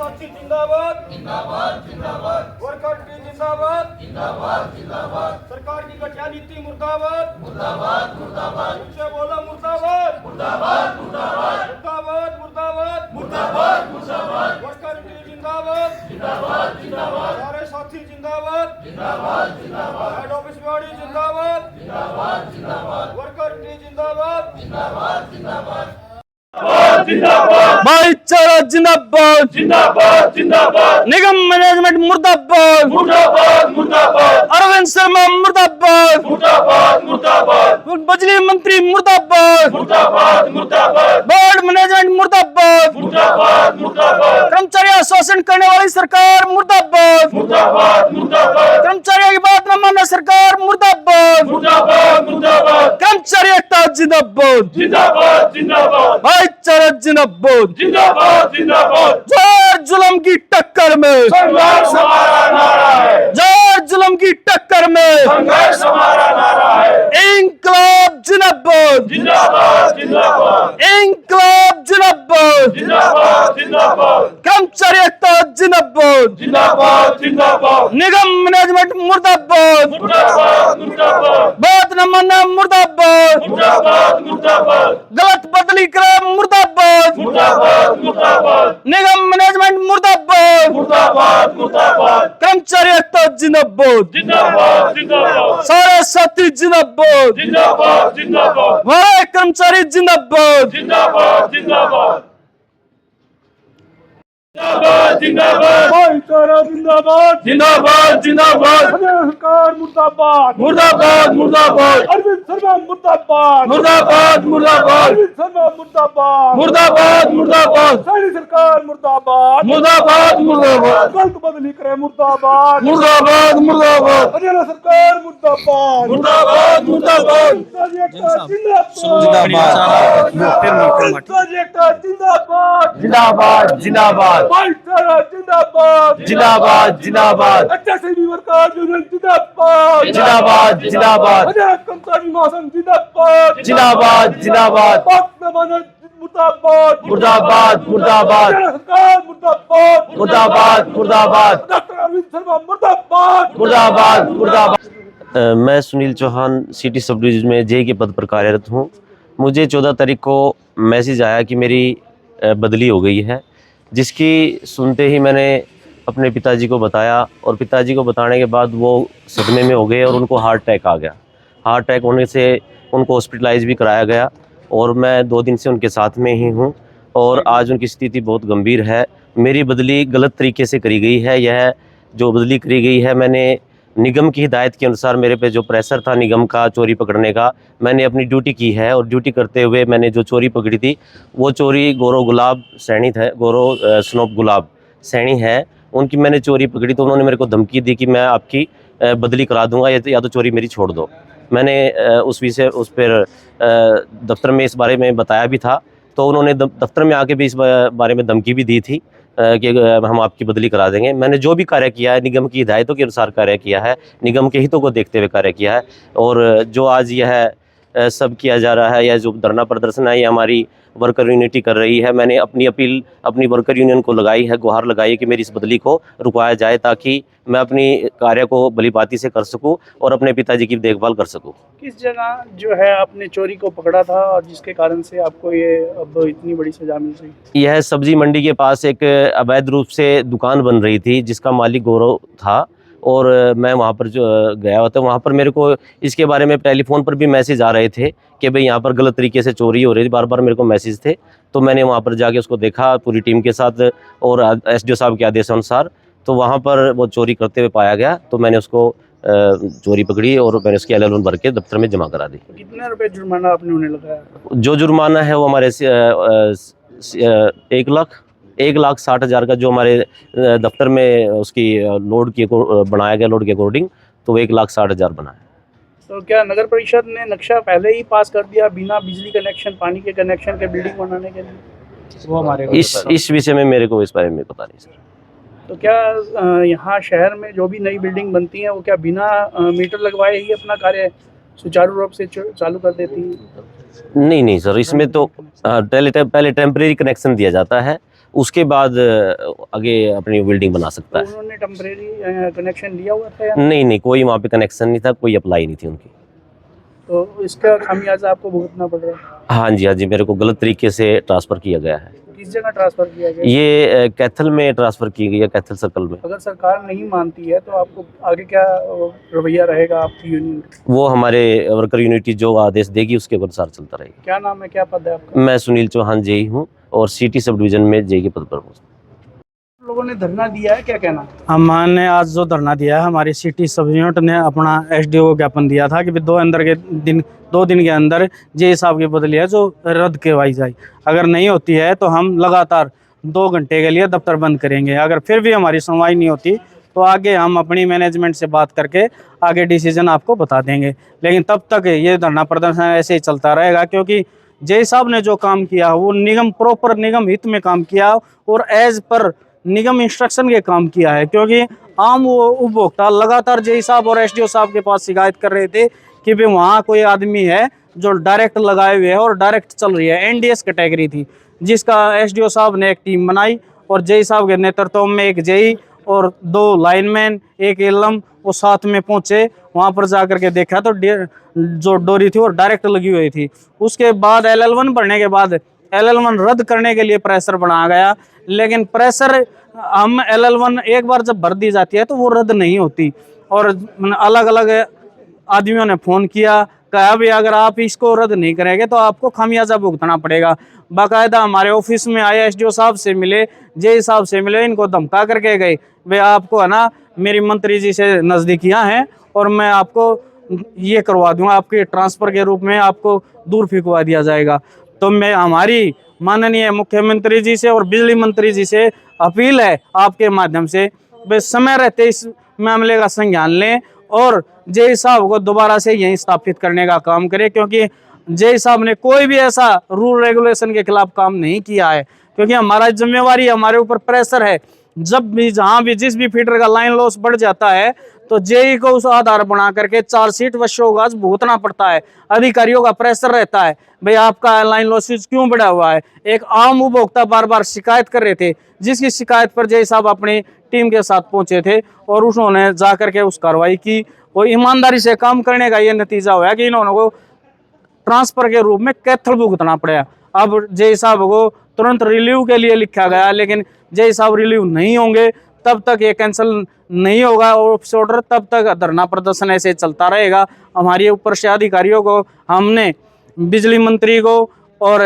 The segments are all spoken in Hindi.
साथी जिंदाबाद जिंदाबाद जिंदाबाद, वर्कर टी जिंदाबाद जिंदाबाद जिंदाबाद, सरकार की घटिया नीति मुर्दाबाद मुर्दाबाद मुर्दाबाद, उनसे बोला मुर्दाबाद मुर्दाबाद मुर्दाबाद मुर्दाबाद मुर्दाबाद मुर्दाबाद मुर्दाबाद, वर्कर टी जिंदाबाद जिंदाबाद जिंदाबाद, सारे साथी जिंदाबाद जिंदाबाद जिंदाबाद, हेड ऑफिस बॉडी जिंदाबाद जिंदाबाद जिंदाबाद, वर्कर टी जिंदाबाद जिंदाबाद जिंदाबाद जिंदाबाद, भाईचारा जिंदाबाद जिंदाबाद जिंदाबाद, निगम मैनेजमेंट मुर्दाबाद मुर्दाबाद मुर्दाबाद, अरविंद शर्मा मुर्दाबाद मुर्दाबाद मुर्दाबाद, बिजली मंत्री मुर्दाबाद मुर्दाबाद मुर्दाबाद, बोर्ड मैनेजमेंट मुर्दाबाद मुर्दाबाद मुर्दाबाद, कर्मचारी शोषण करने वाली सरकार मुर्दाबाद मुर्दाबाद मुर्दाबाद, कर्मचारियों की बात न मानना सरकार मुर्दाबाद मुर्दाबाद मुर्दाबाद, कर्मचारी एकता जिंदाबाद जिंदाबाद जिंदाबाद, भाईचारा जिंदाबाद जिंदाबाद जिंदाबाद, जोर जुल्म की टक्कर में संघर्ष हमारा नारा है, जोर जुल्म की टक्कर में संघर्ष हमारा नारा है, इंकलाब जिंदाबाद जिंदाबाद जिंदाबाद, इंकलाब जिंदाबाद जिंदाबाद जिंदाबाद, कर्मचारी एकता जिंदाबाद जिंदाबाद जिंदाबाद, निगम मैनेजमेंट मुर्दाबाद मुर्दाबाद मुर्दाबाद, बात न मानना मुर्दाबाद मुर्दाबाद मुर्दाबाद, गलत बदली करे मुर्दाबाद मुर्दाबाद मुर्दाबाद, निगम मैनेजमेंट मुर्दाबाद मुर्दाबाद मुर्दाबाद, कर्मचारी एकता जिंदाबाद जिंदाबाद जिंदाबाद, सारे साथी जिंदाबाद जिंदाबाद जिंदाबाद, हमारे कर्मचारी जिंदाबाद जिंदाबाद जिंदाबाद, जिंदाबाद जिंदाबाद, भाईचारा जिंदाबाद जिंदाबाद जिंदाबाद, सरकार मुर्दाबाद मुर्दाबाद मुर्दाबाद, अरविंद शर्मा मुर्दाबाद मुर्दाबाद मुर्दाबाद, अरविंद शर्मा मुर्दाबाद मुर्दाबाद मुर्दाबाद, सारी सरकार मुर्दाबाद मुर्दाबाद मुर्दाबाद, गलत बदली करे मुर्दाबाद मुर्दाबाद मुर्दाबाद, हरियाणा सरकार मुर्दाबाद मुर्दाबाद मुर्दाबाद, जिंदाबाद जिंदाबाद, भाईचारा जिंदाबाद जिंदाबाद जिंदाबाद, अच्छा से भी वर्कर यूनियन जिंदाबाद जिंदाबाद जिंदाबाद, हरियाणा कर्मचारी महासंघ जिंदाबाद जिंदाबाद जिंदाबाद, मुर्दाबाद मुर्दाबाद मुर्दाबाद, हरियाणा सरकार मुर्दाबाद मुर्दाबाद मुर्दाबाद, डॉक्टर अरविंद शर्मा मुर्दाबाद मुर्दाबाद मुर्दाबाद। मैं Sunil Chauhan city sub division में जे के पद पर कार्यरत हूँ। मुझे 14 तारीख को मैसेज आया कि मेरी बदली हो गई है, जिसकी सुनते ही मैंने अपने पिताजी को बताया और पिताजी को बताने के बाद वो सदमे में हो गए और उनको हार्ट अटैक आ गया। हार्ट अटैक होने से उनको हॉस्पिटलाइज भी कराया गया और मैं 2 दिन से उनके साथ में ही हूँ और आज उनकी स्थिति बहुत गंभीर है। मेरी बदली गलत तरीके से करी गई है। यह जो बदली करी गई है, मैंने निगम की हिदायत के अनुसार मेरे पे जो प्रेशर था निगम का चोरी पकड़ने का, मैंने अपनी ड्यूटी की है और ड्यूटी करते हुए मैंने जो चोरी पकड़ी थी वो चोरी गौरव गुलाब सैनी है, गौरव स्नोप गुलाब सैनी है, उनकी मैंने चोरी पकड़ी। तो उन्होंने मेरे को धमकी दी कि मैं आपकी बदली करा दूंगा या तो चोरी मेरी छोड़ दो। मैंने उस पर दफ्तर में इस बारे में बताया भी था, तो उन्होंने दफ्तर में आके भी इस बारे में धमकी भी दी थी कि हम आपकी बदली करा देंगे। मैंने जो भी कार्य किया है निगम की हिदायतों के अनुसार कार्य किया है, निगम के हितों को देखते हुए कार्य किया है। और जो आज यह सब किया जा रहा है, यह जो धरना प्रदर्शन है, ये हमारी वर्कर यूनिटी कर रही है। मैंने अपनी अपील अपनी वर्कर यूनियन को लगाई है, गुहार लगाई है कि मेरी इस बदली को रुकवाया जाए ताकि मैं अपनी कार्य को भलीभांति से कर सकूं और अपने पिताजी की देखभाल कर सकूं। किस जगह जो है आपने चोरी को पकड़ा था और जिसके कारण से आपको ये अब इतनी बड़ी सजा मिल रही? यह सब्जी मंडी के पास एक अवैध रूप से दुकान बन रही थी जिसका मालिक गौरव था और मैं वहाँ पर जो गया होता, वहाँ पर मेरे को इसके बारे में टेलीफोन पर भी मैसेज आ रहे थे कि भाई यहाँ पर गलत तरीके से चोरी हो रही थी, बार बार मेरे को मैसेज थे। तो मैंने वहाँ पर जाके उसको देखा पूरी टीम के साथ और एसडीओ साहब के आदेशानुसार, तो वहाँ पर वो चोरी करते हुए पाया गया। तो मैंने उसको चोरी पकड़ी और मैंने उसकी LL1 भर के दफ्तर में जमा करा दी। कितने रुपए जुर्माना आपने उन्हें लगाया? जो जुर्माना है वो हमारे 1,60,000 का जो हमारे दफ्तर में उसकी लोड की बनाया गया, लोड के अकॉर्डिंग, तो 1,60,000 बना है। तो क्या नगर परिषद ने नक्शा पहले ही पास कर दिया बिना बिजली कनेक्शन, पानी के कनेक्शन के बिल्डिंग बनाने के लिए? वो हमारे इस विषय में मेरे को इस बारे में पता नहीं सर। तो क्या यहाँ शहर में जो भी नई बिल्डिंग बनती है वो क्या बिना मीटर लगवाए ही अपना कार्य सुचारू रूप से चालू कर देती है? नहीं सर, इसमें तो पहले टेम्परेरी कनेक्शन दिया जाता है उसके बाद आगे अपनी बिल्डिंग बना सकता है। उन्होंने टेम्परेरी कनेक्शन लिया हुआ था या नहीं नहीं, कोई वहाँ पे कनेक्शन नहीं था, कोई अप्लाई नहीं थी उनकी। तो इसका खामियाजा आपको भुगतना पड़ रहा है? हाँ जी, हाँ जी, मेरे को गलत तरीके से ट्रांसफ़र किया गया है। किस जगह ट्रांसफर किया गया? ये कैथल में ट्रांसफ़र की गई है, कैथल सर्कल में। अगर सरकार नहीं मानती है तो आपको आगे क्या रवैया रहेगा आपकी यूनियन का? वो हमारे वर्कर यूनिटी जो आदेश देगी उसके अनुसार चलता रहेगा। क्या नाम है, क्या पद है आपका? मैं सुनील चौहान जेई हूँ और सिटी सब डिवीज़न में जेई के पद पर हूँ। लोगों ने धरना दिया है, क्या कहना? हमने आज जो धरना दिया है, हमारी सिटी सब यूनिट ने अपना एसडीओ को ज्ञापन दिया था कि 2 दिन के अंदर जे साहब की बदली है जो रद्द करवाई जाए। अगर नहीं होती है तो हम लगातार 2 घंटे के लिए दफ्तर बंद करेंगे। अगर फिर भी हमारी सुनवाई नहीं होती तो आगे हम अपनी मैनेजमेंट से बात करके आगे डिसीजन आपको बता देंगे। लेकिन तब तक ये धरना प्रदर्शन ऐसे ही चलता रहेगा, क्योंकि जे साहब ने जो काम किया वो प्रॉपर निगम हित में काम किया और एज पर निगम इंस्ट्रक्शन के काम किया है। क्योंकि आम वो उपभोक्ता लगातार जेई साहब और एसडीओ साहब के पास शिकायत कर रहे थे कि भाई वहाँ कोई आदमी है जो डायरेक्ट लगाए हुए है और डायरेक्ट चल रही है। एनडीएस कैटेगरी थी जिसका एसडीओ साहब ने एक टीम बनाई और जेई साहब के नेतृत्व में एक जेई और 2 लाइनमैन, एक एलएम वो साथ में पहुंचे। वहाँ पर जा करके देखा तो जो डोरी थी वो डायरेक्ट लगी हुई थी। उसके बाद LL1 भरने के बाद LL1 रद्द करने के लिए प्रेशर बनाया गया, लेकिन प्रेशर हम LL1 एक बार जब भर दी जाती है तो वो रद्द नहीं होती। और अलग अलग आदमियों ने फ़ोन किया, कहा भी अगर आप इसको रद्द नहीं करेंगे तो आपको खामियाजा भुगतना पड़ेगा। बाकायदा हमारे ऑफिस में आए, एसडीओ साहब से मिले, जेई साहब से मिले, इनको धमका करके गए वे आपको है ना मेरी मंत्री जी से नज़दीकियाँ हैं और मैं आपको ये करवा दूंगा, आपके ट्रांसफ़र के रूप में आपको दूर फेंकवा दिया जाएगा। तो मैं हमारी माननीय मुख्यमंत्री जी से और बिजली मंत्री जी से अपील है आपके माध्यम से, वे समय रहते इस मामले का संज्ञान लें और जेई साहब को दोबारा से यहीं स्थापित करने का काम करें। क्योंकि जेई साहब ने कोई भी ऐसा रूल रेगुलेशन के खिलाफ काम नहीं किया है। क्योंकि हमारा जिम्मेवारी, हमारे ऊपर प्रेशर है। जब भी जहाँ भी जिस भी फीडर का लाइन लॉस बढ़ जाता है तो जेई को उस आधार बना करके चार्जशीट व शोगाज भुगतना पड़ता है। अधिकारियों का प्रेशर रहता है, भाई आपका लाइन लॉसेज क्यों बढ़ा हुआ है। एक आम उपभोक्ता बार बार शिकायत कर रहे थे, जिसकी शिकायत पर जेई साहब अपनी टीम के साथ पहुंचे थे और उन्होंने जा करके उस कार्रवाई की। वो ईमानदारी से काम करने का ये नतीजा हुआ कि इन्होंने को ट्रांसफर के रूप में कैथल भुगतना पड़ा। अब जेई साहब को तुरंत रिलीव के लिए लिखा गया, लेकिन जेई साहब रिलीव नहीं होंगे तब तक ये कैंसिल नहीं होगा ऑफिस ऑर्डर, तब तक धरना प्रदर्शन ऐसे चलता रहेगा। हमारे ऊपर से अधिकारियों को, हमने बिजली मंत्री को और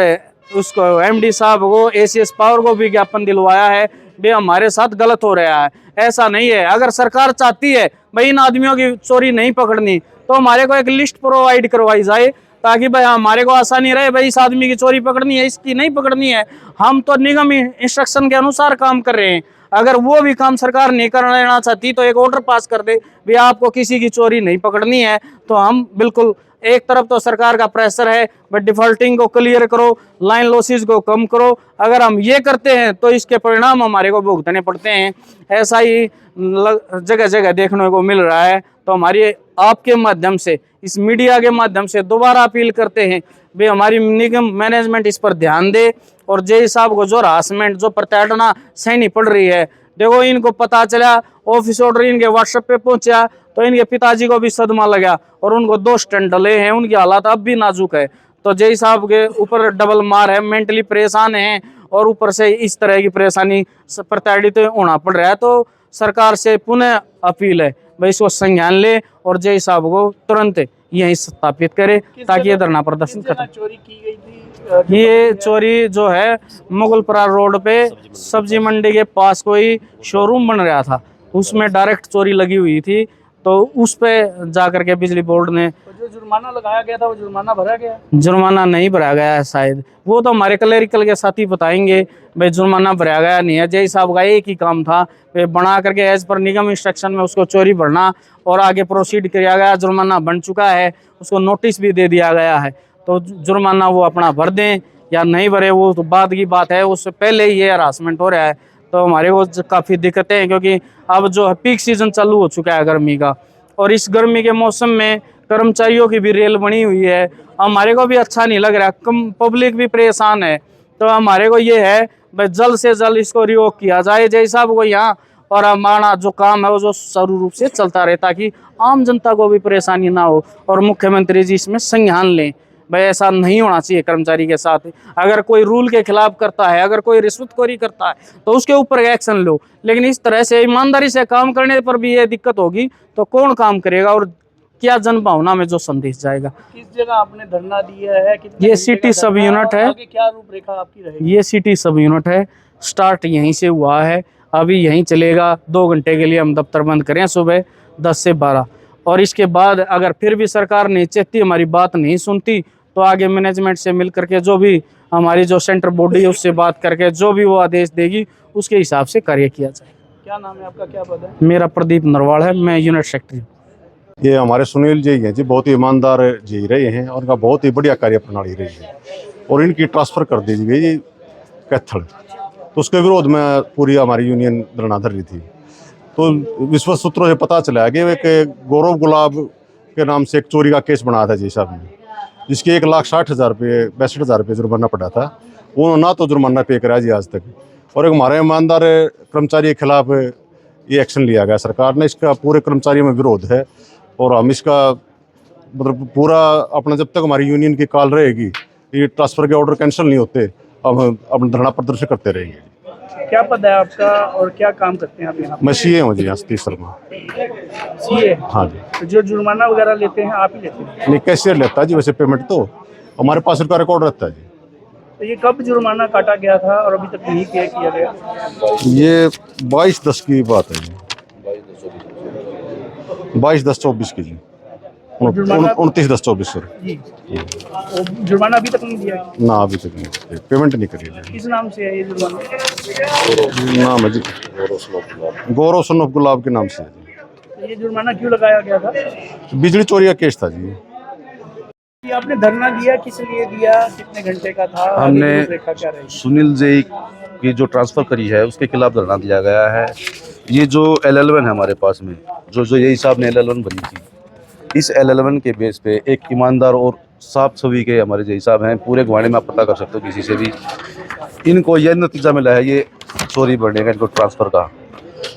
उसको एमडी साहब को, एसीएस पावर को भी ज्ञापन दिलवाया है, वे हमारे साथ गलत हो रहा है। ऐसा नहीं है। अगर सरकार चाहती है भाई इन आदमियों की चोरी नहीं पकड़नी तो हमारे को एक लिस्ट प्रोवाइड करवाई जाए, ताकि भाई हमारे को आसानी रहे, भाई इस आदमी की चोरी पकड़नी है, इसकी नहीं पकड़नी है। हम तो निगम इंस्ट्रक्शन के अनुसार काम कर रहे हैं। अगर वो भी काम सरकार नहीं करना चाहती तो एक ऑर्डर पास कर दे भी आपको किसी की चोरी नहीं पकड़नी है, तो हम बिल्कुल, एक तरफ तो सरकार का प्रेशर है बट डिफॉल्टिंग को क्लियर करो, लाइन लॉसेज को कम करो। अगर हम ये करते हैं तो इसके परिणाम हमारे को भुगतने पड़ते हैं। ऐसा ही जगह जगह देखने को मिल रहा है। तो हमारी आपके माध्यम से, इस मीडिया के माध्यम से दोबारा अपील करते हैं भाई हमारी निगम मैनेजमेंट इस पर ध्यान दे और जेई साहब को जो हरासमेंट, जो प्रताड़ना सहनी पड़ रही है, देखो इनको पता चला, ऑफिस ऑर्डर इनके व्हाट्सएप पे पहुंचा तो इनके पिताजी को भी सदमा लगा और उनको 2 स्टंट डले हैं, उनकी हालत अब भी नाजुक है। तो जेई साहब के ऊपर डबल मार है, मेंटली परेशान हैं और ऊपर से इस तरह की परेशानी प्रताड़ित होना पड़ रहा है। तो सरकार से पुनः अपील है भाई इसको संज्ञान ले और जेई साहब को तुरंत यहीं स्थापित करे ताकि ये धरना प्रदर्शन खत्म। चोरी की गई थी? ये चोरी जो है मुगलपुरा रोड पे सब्जी मंडी के पास कोई शोरूम बन रहा था, उसमें डायरेक्ट चोरी लगी हुई थी। तो उस पे जा करके बिजली बोर्ड ने जो जुर्माना लगाया गया था वो जुर्माना भरा गया? जुर्माना नहीं भरा गया है शायद, वो तो हमारे क्लरिकल के साथी बताएंगे भाई जुर्माना भरा गया नहीं है। जेई साहब का एक ही काम था बना करके एज पर निगम इंस्ट्रक्शन में उसको चोरी भरना और आगे प्रोसीड किया गया। जुर्माना बन चुका है, उसको नोटिस भी दे दिया गया है। तो जुर्माना वो अपना भर दें या नहीं भरे वो तो बाद की बात है, उससे पहले ही ये हरासमेंट हो रहा है। तो हमारे को काफ़ी दिक्कतें हैं क्योंकि अब जो है पीक सीजन चालू हो चुका है गर्मी का, और इस गर्मी के मौसम में कर्मचारियों की भी रेल बनी हुई है, हमारे को भी अच्छा नहीं लग रहा, कम पब्लिक भी परेशान है। तो हमारे को ये है भाई जल्द से जल्द इसको रिवोक किया जाए जय साहब को यहाँ, और हमारा जो काम है वो जो सुचारू रूप से चलता रहे, ताकि आम जनता को भी परेशानी ना हो और मुख्यमंत्री जी इसमें संज्ञान लें। भाई ऐसा नहीं होना चाहिए कर्मचारी के साथ। अगर कोई रूल के खिलाफ करता है, अगर कोई रिश्वतखोरी करता है तो उसके ऊपर एक्शन लो, लेकिन इस तरह से ईमानदारी से काम करने पर भी ये दिक्कत होगी तो कौन काम करेगा और क्या जनभावना में जो संदेश जाएगा। किस जगह आपने धरना दिया है? कितने ये घंटे सिटी का सब धरना? यूनिट है। आगे क्या रूपरेखा आपकी रहेगी? ये सिटी सब यूनिट है, स्टार्ट यहीं से हुआ है, अभी यहीं चलेगा। 2 घंटे के लिए हम दफ्तर बंद करें सुबह 10 से 12, और इसके बाद अगर फिर भी सरकार नहीं चाहती, हमारी बात नहीं सुनती, तो आगे मैनेजमेंट से मिल करके जो भी हमारी जो सेंटर बॉडी है उससे बात करके जो भी वो आदेश देगी उसके हिसाब से कार्य किया जाए। क्या नाम है आपका, क्या पद है? मेरा प्रदीप नरवाल है, मैं यूनिट सेक्रेटरी हूँ। ये हमारे सुनील जी हैं जी, बहुत ही ईमानदार जी रहे हैं और इनका बहुत ही बढ़िया कार्य प्रणाली रही है, और इनकी ट्रांसफ़र कर दी गई कैथल, तो उसके विरोध में पूरी हमारी यूनियन धरना धर रही थी। तो विश्वस्त सूत्रों से पता चला कि एक गौरव गुलाब के नाम से एक चोरी का केस बनाया था जी साहब ने, जिसके 1,60,000 रुपये 62,000 रुपये जुर्माना पड़ा था। उन्होंने ना तो जुर्माना पे कराया जी आज तक, और एक हमारे ईमानदार कर्मचारी के खिलाफ ये एक्शन लिया गया सरकार ने। इसका पूरे कर्मचारियों में विरोध है, और हम इसका मतलब पूरा अपना जब तक हमारी यूनियन की कॉल रहेगी, ये ट्रांसफ़र के ऑर्डर कैंसिल नहीं होते, हम अपना धरना प्रदर्शन करते रहेंगे। क्या पद है आपका और क्या काम करते हैं आप यहाँ? मैं सीए हूँ जी, यहाँ 30 साल में। सीए? हाँ जी। तो जो जुर्माना वगैरह लेते हैं आप ही लेते हैं? नहीं, कैशियर लेता है जी, वैसे पेमेंट तो हमारे पास उनका रिकॉर्ड रहता है जी। तो ये कब जुर्माना काटा गया था और अभी तक नहीं पे किया गया? ये 22/10 की बात है जी, 22/10/24 की जी, 29/10/24 सर जी। वो जुर्माना अभी तक नहीं दिया है? ना, अभी तक नहीं, पेमेंट नहीं करी है। किस नाम से है ये जुर्माना? नाम है जी गौरव सनोफ गुलाब के नाम से है जी। तो ये जुर्माना क्यों लगाया गया था? बिजली चोरी का केस था जी। ये आपने धरना दिया, किस लिए दिया, कितने घंटे का था? हमने आगे रूपरेखा क्या रहेगी? सुनील जी की जो ट्रांसफ़र करी है उसके खिलाफ धरना दिया गया है। ये जो LL1 है हमारे पास में, जो यही साहब ने LL1 बनी थी, इस LL1 के बेस पे एक ईमानदार और साफ छवि के हमारे जय साहब हैं, पूरे गवाने में आप पता कर सकते हो किसी से भी। इनको यह नतीजा मिला है ये चोरी बढ़ने का, इनको ट्रांसफ़र का,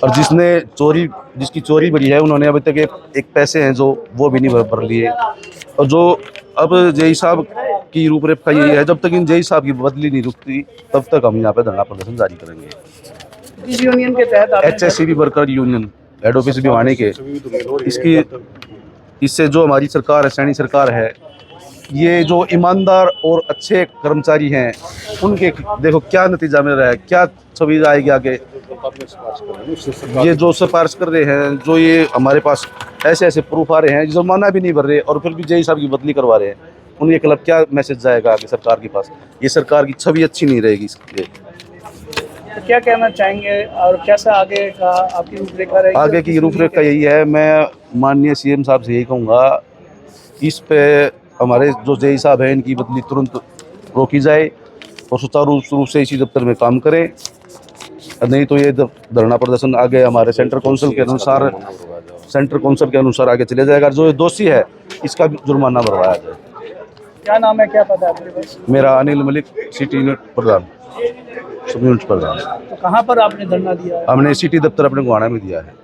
और जिसकी चोरी बढ़ी है उन्होंने अभी तक एक पैसे हैं जो वो भी नहीं भर लिए। और जो अब जय साहब की रूपरेखा यही है, जब तक इन जय साहब की बदली नहीं रुकती तब तक हम यहाँ पे धरना प्रदर्शन जारी करेंगे। इस यूनियन के तहत आपने HSCB worker union head office Bhiwani के, इससे जो हमारी सरकार है, सैनी सरकार है, ये जो ईमानदार और अच्छे कर्मचारी हैं उनके देखो क्या नतीजा मिल रहा है, क्या छवि आएगी आगे। ये जो सिफारिश कर रहे हैं, जो ये हमारे पास ऐसे प्रूफ आ रहे हैं, जुर्माना भी नहीं भर रहे और फिर भी जय साहब की बदली करवा रहे हैं, उनके खिलाफ क्या मैसेज जाएगा आगे सरकार के पास? ये सरकार की छवि अच्छी नहीं रहेगी इसके। तो क्या कहना चाहेंगे और कैसा आगे का आपकी रूपरेखा रहेगी? आगे की रूपरेखा यही है, मैं माननीय CM साहब से यही कहूँगा, इस पे हमारे जो जय साहब हैं इनकी बदली तुरंत रोकी जाए और सुचारू रूप से इसी दफ्तर में काम करें, नहीं तो ये धरना प्रदर्शन आगे हमारे सेंटर काउंसिल के अनुसार आगे चले जाएगा। जो दोषी है इसका भी जुर्माना भरवाया जाए। क्या नाम है, क्या पता है आपके पास? मेरा अनिल मलिक, सिटी यूनिट प्रधान, सब यूनिट प्रधान। तो कहाँ पर आपने धरना दिया है? हमने सिटी दफ्तर अपने गुआना में दिया है।